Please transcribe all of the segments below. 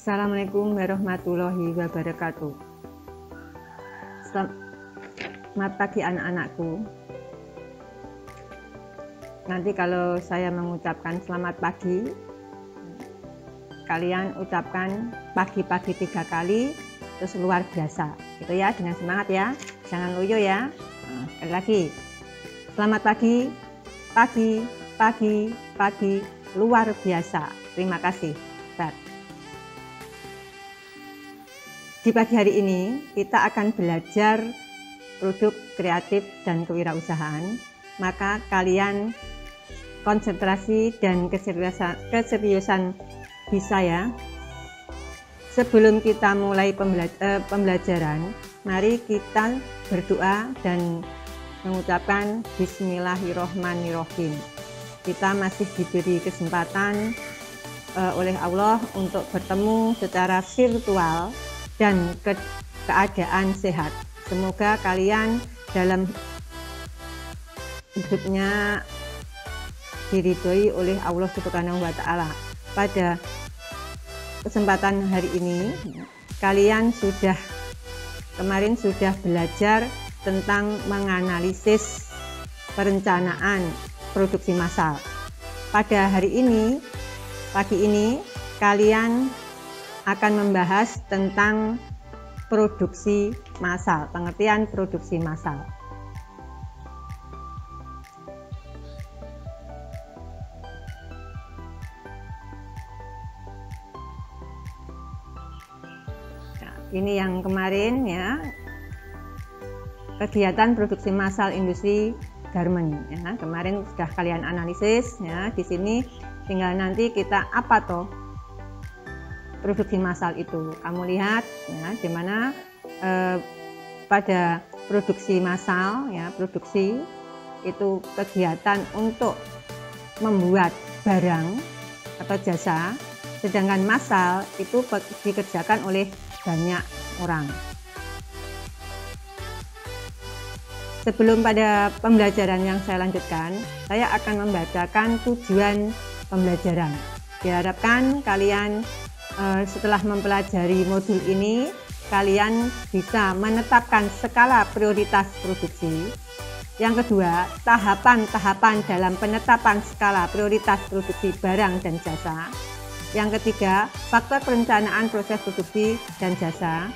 Assalamualaikum warahmatullahi wabarakatuh. Selamat pagi anak-anakku. Nanti kalau saya mengucapkan selamat pagi, kalian ucapkan pagi-pagi 3 kali, terus luar biasa. Gitu ya, dengan semangat ya. Jangan loyo ya. Sekali lagi. Selamat pagi, pagi, pagi, pagi, luar biasa. Terima kasih. Di pagi hari ini kita akan belajar produk kreatif dan kewirausahaan. Maka kalian konsentrasi dan keseriusan bisa ya. Sebelum kita mulai pembelajaran, mari kita berdoa dan mengucapkan Bismillahirrohmanirrohim. Kita masih diberi kesempatan oleh Allah untuk bertemu secara virtual dan keadaan sehat. Semoga kalian dalam hidupnya diridhoi oleh Allah Subhanahu wa Ta'ala. Pada kesempatan hari ini, kalian kemarin sudah belajar tentang menganalisis perencanaan produksi massal. Pada hari ini, pagi ini, kalian akan membahas tentang produksi massal, pengertian produksi massal. Nah, ini yang kemarin ya, kegiatan produksi massal industri garment ya. Kemarin sudah kalian analisis ya. Di sini tinggal nanti kita apa toh produksi massal itu. Kamu lihat ya, di mana pada produksi massal ya, produksi itu kegiatan untuk membuat barang atau jasa, sedangkan massal itu dikerjakan oleh banyak orang. Sebelum pada pembelajaran yang saya lanjutkan, saya akan membacakan tujuan pembelajaran. Diharapkan kalian setelah mempelajari modul ini, kalian bisa menetapkan skala prioritas produksi. Yang kedua, tahapan-tahapan dalam penetapan skala prioritas produksi barang dan jasa. Yang ketiga, faktor perencanaan proses produksi dan jasa.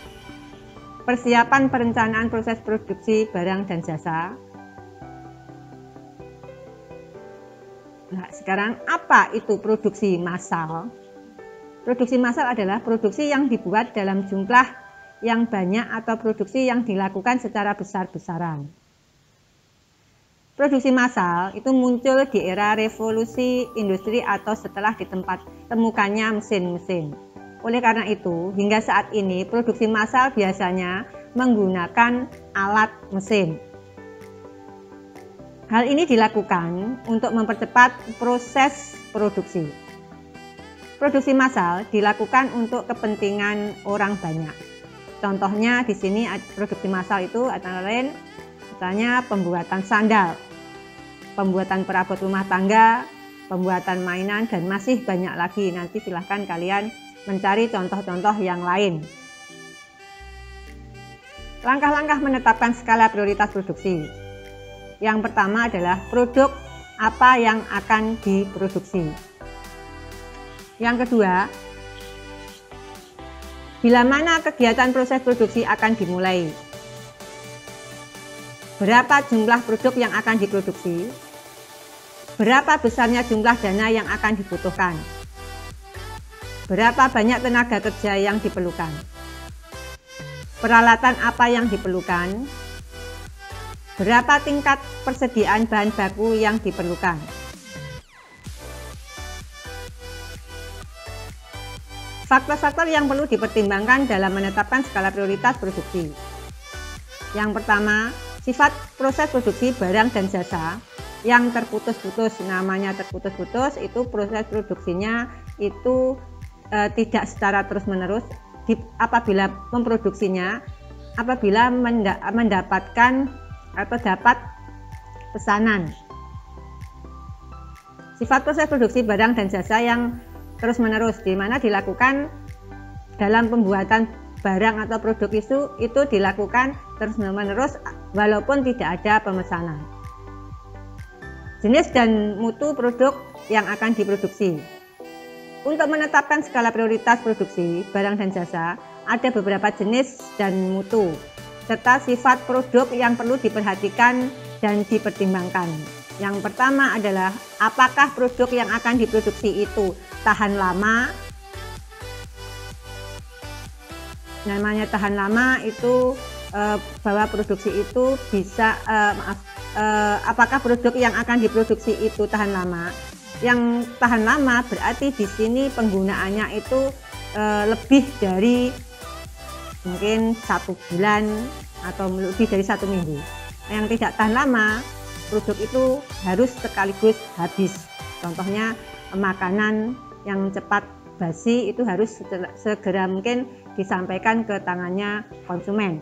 Persiapan perencanaan proses produksi barang dan jasa. Nah, sekarang apa itu produksi massal? Produksi massal adalah produksi yang dibuat dalam jumlah yang banyak atau produksi yang dilakukan secara besar-besaran. Produksi massal itu muncul di era revolusi industri atau setelah ditemukannya mesin-mesin. Oleh karena itu, hingga saat ini produksi massal biasanya menggunakan alat mesin. Hal ini dilakukan untuk mempercepat proses produksi. Produksi massal dilakukan untuk kepentingan orang banyak. Contohnya di sini produksi massal itu antara lain misalnya pembuatan sandal, pembuatan perabot rumah tangga, pembuatan mainan, dan masih banyak lagi. Nanti silahkan kalian mencari contoh-contoh yang lain. Langkah-langkah menetapkan skala prioritas produksi. Yang pertama adalah produk apa yang akan diproduksi. Yang kedua, bila mana kegiatan proses produksi akan dimulai. Berapa jumlah produk yang akan diproduksi? Berapa besarnya jumlah dana yang akan dibutuhkan? Berapa banyak tenaga kerja yang diperlukan? Peralatan apa yang diperlukan? Berapa tingkat persediaan bahan baku yang diperlukan? Faktor-faktor yang perlu dipertimbangkan dalam menetapkan skala prioritas produksi. Yang pertama, sifat proses produksi barang dan jasa yang terputus-putus. Namanya terputus-putus itu proses produksinya itu tidak secara terus-menerus. Apabila memproduksinya, apabila mendapatkan atau dapat pesanan. Sifat proses produksi barang dan jasa yang terus-menerus, di mana dilakukan dalam pembuatan barang atau produk itu dilakukan terus-menerus walaupun tidak ada pemesanan. Jenis dan mutu produk yang akan diproduksi. Untuk menetapkan skala prioritas produksi barang dan jasa, ada beberapa jenis dan mutu, serta sifat produk yang perlu diperhatikan dan dipertimbangkan. Yang pertama adalah apakah produk yang akan diproduksi itu tahan lama. Namanya tahan lama itu bahwa produksi itu bisa apakah produk yang akan diproduksi itu tahan lama. Yang tahan lama berarti di sini penggunaannya itu lebih dari mungkin 1 bulan atau lebih dari 1 minggu. Yang tidak tahan lama, produk itu harus sekaligus habis. Contohnya makanan yang cepat basi itu harus segera mungkin disampaikan ke tangannya konsumen.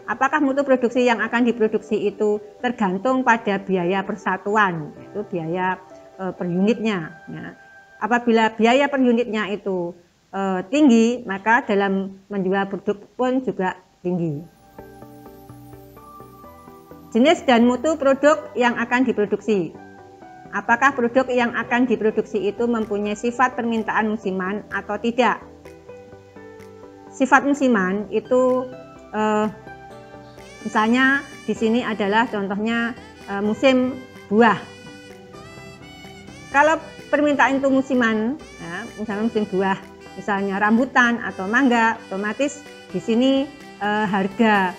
Apakah mutu produksi yang akan diproduksi itu tergantung pada biaya persatuan, yaitu biaya per unitnya. Nah, apabila biaya per unitnya itu tinggi, maka dalam menjual produk pun juga tinggi. Jenis dan mutu produk yang akan diproduksi. Apakah produk yang akan diproduksi itu mempunyai sifat permintaan musiman atau tidak? Sifat musiman itu misalnya di sini adalah contohnya musim buah. Kalau permintaan itu musiman, ya, misalnya musim buah, misalnya rambutan atau mangga, otomatis di sini harga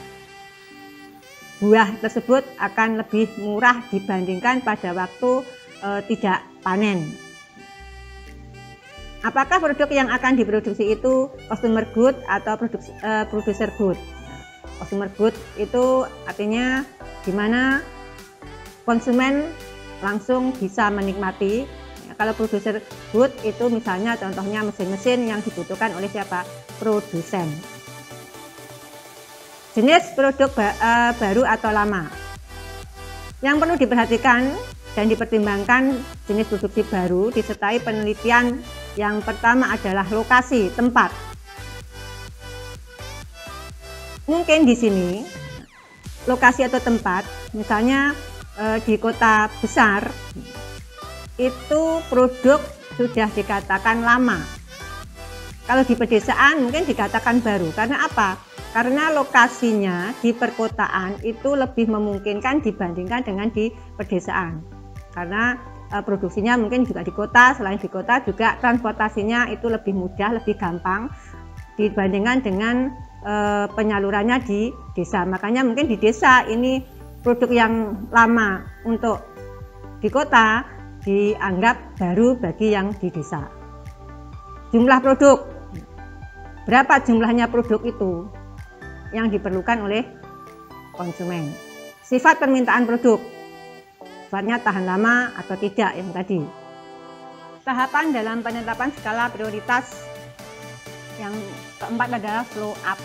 buah tersebut akan lebih murah dibandingkan pada waktu tidak panen. Apakah produk yang akan diproduksi itu consumer good atau producer good? Consumer good itu artinya di mana konsumen langsung bisa menikmati. Kalau producer good itu misalnya contohnya mesin-mesin yang dibutuhkan oleh siapa? Produsen. Jenis produk baru atau lama. Yang perlu diperhatikan dan dipertimbangkan jenis produksi baru disertai penelitian. Yang pertama adalah lokasi, tempat. Mungkin di sini lokasi atau tempat, misalnya di kota besar, itu produk sudah dikatakan lama. Kalau di pedesaan mungkin dikatakan baru. Karena apa? Karena lokasinya di perkotaan itu lebih memungkinkan dibandingkan dengan di pedesaan. Karena produksinya mungkin juga di kota, selain di kota juga transportasinya itu lebih mudah, lebih gampang dibandingkan dengan penyalurannya di desa. Makanya mungkin di desa ini produk yang lama untuk di kota dianggap baru bagi yang di desa. Jumlah produk, berapa jumlahnya produk itu yang diperlukan oleh konsumen. Sifat permintaan produk, sifatnya tahan lama atau tidak yang tadi. Tahapan dalam penetapan skala prioritas yang keempat adalah flow up.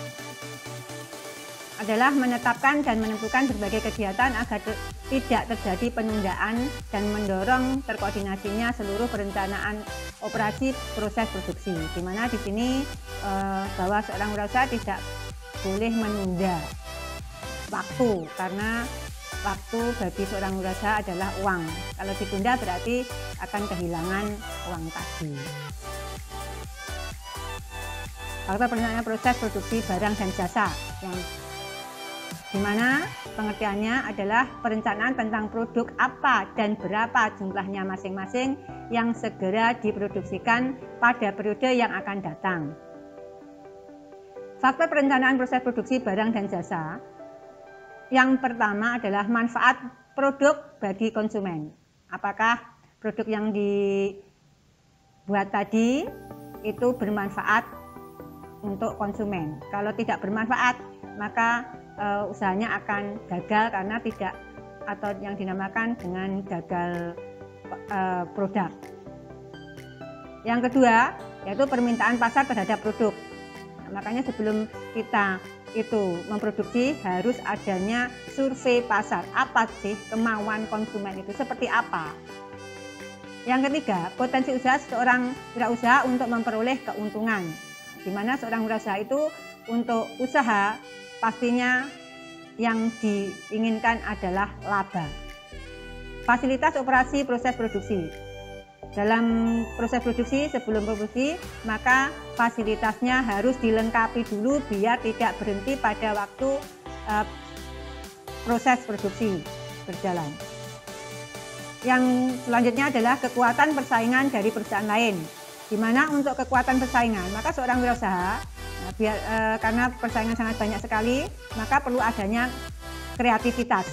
Adalah menetapkan dan menentukan berbagai kegiatan agar tidak terjadi penundaan dan mendorong terkoordinasinya seluruh perencanaan operasi proses produksi. Di mana di sini bahwa seorang wirausaha tidak boleh menunda waktu, karena waktu bagi seorang wirausaha adalah uang. Kalau ditunda berarti akan kehilangan uang tadi. Faktor perencanaan proses produksi barang dan jasa, yang dimana pengertiannya adalah perencanaan tentang produk apa dan berapa jumlahnya masing-masing yang segera diproduksikan pada periode yang akan datang. Faktor perencanaan proses produksi barang dan jasa. Yang pertama adalah manfaat produk bagi konsumen. Apakah produk yang dibuat tadi itu bermanfaat untuk konsumen? Kalau tidak bermanfaat, maka usahanya akan gagal karena tidak, atau yang dinamakan dengan gagal produk. Yang kedua yaitu permintaan pasar terhadap produk. Nah, makanya sebelum kita itu memproduksi harus adanya survei pasar. Apa sih kemauan konsumen itu seperti apa? Yang ketiga, potensi usaha seorang wirausaha untuk memperoleh keuntungan. di mana seorang wirausaha itu untuk usaha pastinya yang diinginkan adalah laba. Fasilitas operasi proses produksi. Dalam proses produksi, sebelum produksi, maka fasilitasnya harus dilengkapi dulu biar tidak berhenti pada waktu proses produksi berjalan. Yang selanjutnya adalah kekuatan persaingan dari perusahaan lain. Di mana untuk kekuatan persaingan, maka seorang wirausaha, karena persaingan sangat banyak sekali, maka perlu adanya kreativitas.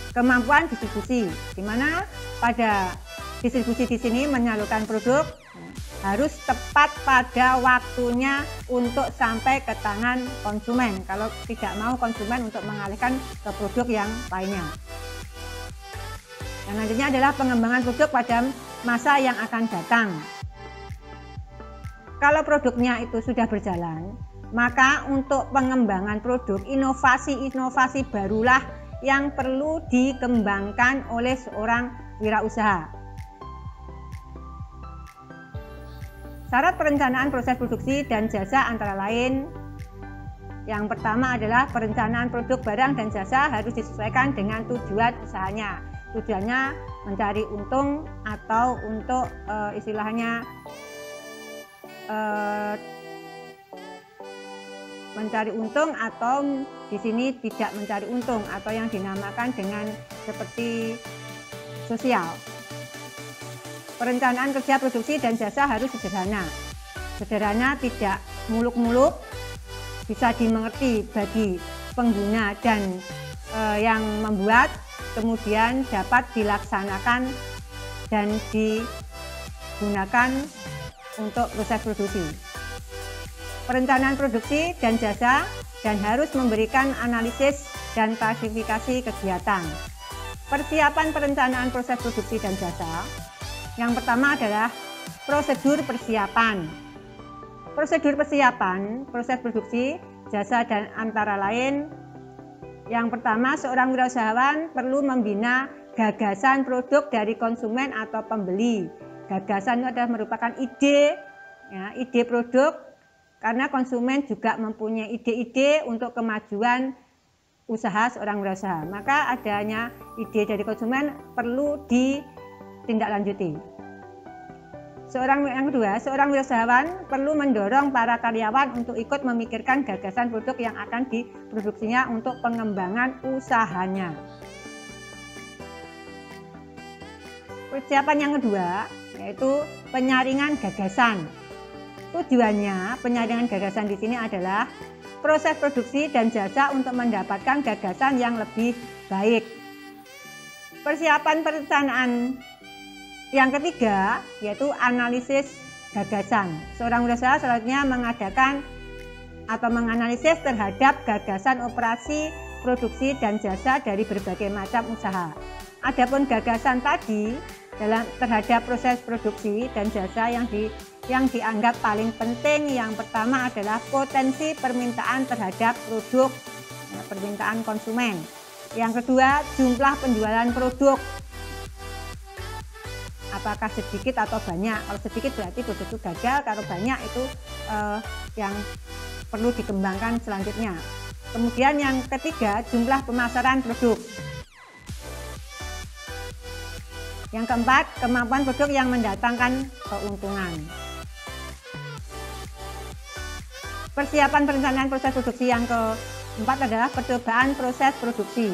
Kemampuan distribusi, di mana pada distribusi di sini menyalurkan produk harus tepat pada waktunya untuk sampai ke tangan konsumen. Kalau tidak mau konsumen untuk mengalihkan ke produk yang lainnya. Yang selanjutnya adalah pengembangan produk pada masa yang akan datang. Kalau produknya itu sudah berjalan, maka untuk pengembangan produk, inovasi-inovasi barulah yang perlu dikembangkan oleh seorang wirausaha. Syarat perencanaan proses produksi dan jasa antara lain, yang pertama adalah perencanaan produk, barang, dan jasa harus disesuaikan dengan tujuan usahanya. Tujuannya mencari untung atau untuk istilahnya mencari untung, atau di sini tidak mencari untung, atau yang dinamakan dengan seperti sosial. Perencanaan kerja produksi dan jasa harus sederhana. Sederhana, tidak muluk-muluk, bisa dimengerti bagi pengguna dan yang membuat, kemudian dapat dilaksanakan dan digunakan untuk proses produksi. Perencanaan produksi dan jasa dan harus memberikan analisis dan klasifikasi kegiatan. Persiapan perencanaan proses produksi dan jasa. Yang pertama adalah prosedur persiapan. Prosedur persiapan proses produksi, jasa, dan antara lain. Yang pertama, seorang wirausahawan perlu membina gagasan produk dari konsumen atau pembeli. Gagasan itu adalah merupakan ide, ya, ide produk, karena konsumen juga mempunyai ide-ide untuk kemajuan usaha seorang wirausaha. Maka adanya ide dari konsumen perlu ditindaklanjuti. Yang kedua, seorang wirausahawan perlu mendorong para karyawan untuk ikut memikirkan gagasan produk yang akan diproduksinya untuk pengembangan usahanya. Persiapan yang kedua yaitu penyaringan gagasan. Tujuannya penyaringan gagasan di sini adalah proses produksi dan jasa untuk mendapatkan gagasan yang lebih baik. Persiapan perencanaan yang ketiga yaitu analisis gagasan. Seorang wirausaha selanjutnya mengadakan atau menganalisis terhadap gagasan operasi, produksi, dan jasa dari berbagai macam usaha. Adapun gagasan tadi terhadap proses produksi dan jasa yang dianggap paling penting, yang pertama adalah potensi permintaan terhadap produk, permintaan konsumen. Yang kedua, jumlah penjualan produk. Apakah sedikit atau banyak? Kalau sedikit berarti produk itu gagal, kalau banyak itu yang perlu dikembangkan selanjutnya. Kemudian yang ketiga, jumlah pemasaran produk. Yang keempat, kemampuan produk yang mendatangkan keuntungan. Persiapan perencanaan proses produksi yang keempat adalah percobaan proses produksi.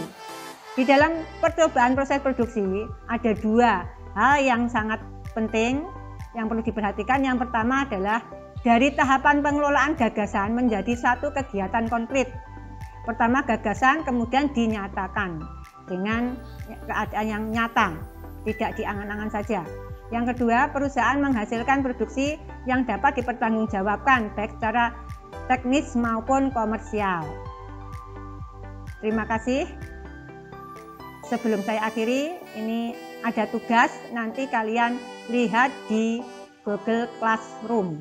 Di dalam percobaan proses produksi ada dua hal yang sangat penting yang perlu diperhatikan. Yang pertama adalah dari tahapan pengelolaan gagasan menjadi satu kegiatan konkret. Pertama gagasan, kemudian dinyatakan dengan keadaan yang nyata, tidak diangan-angan saja. Yang kedua, perusahaan menghasilkan produksi yang dapat dipertanggungjawabkan baik secara teknis maupun komersial. Terima kasih. Sebelum saya akhiri, ini ada tugas, nanti kalian lihat di Google Classroom.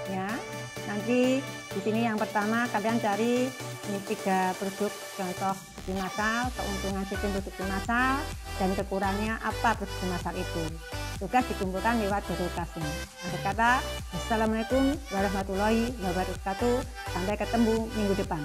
Ya, nanti di sini yang pertama kalian cari ini 3 produk contoh produksi massal, keuntungan sistem produksi massal, dan kekurangannya apa produksi massal itu. tugas dikumpulkan lewat berokasi. Akhir kata, wassalamualaikum warahmatullahi wabarakatuh. Sampai ketemu minggu depan.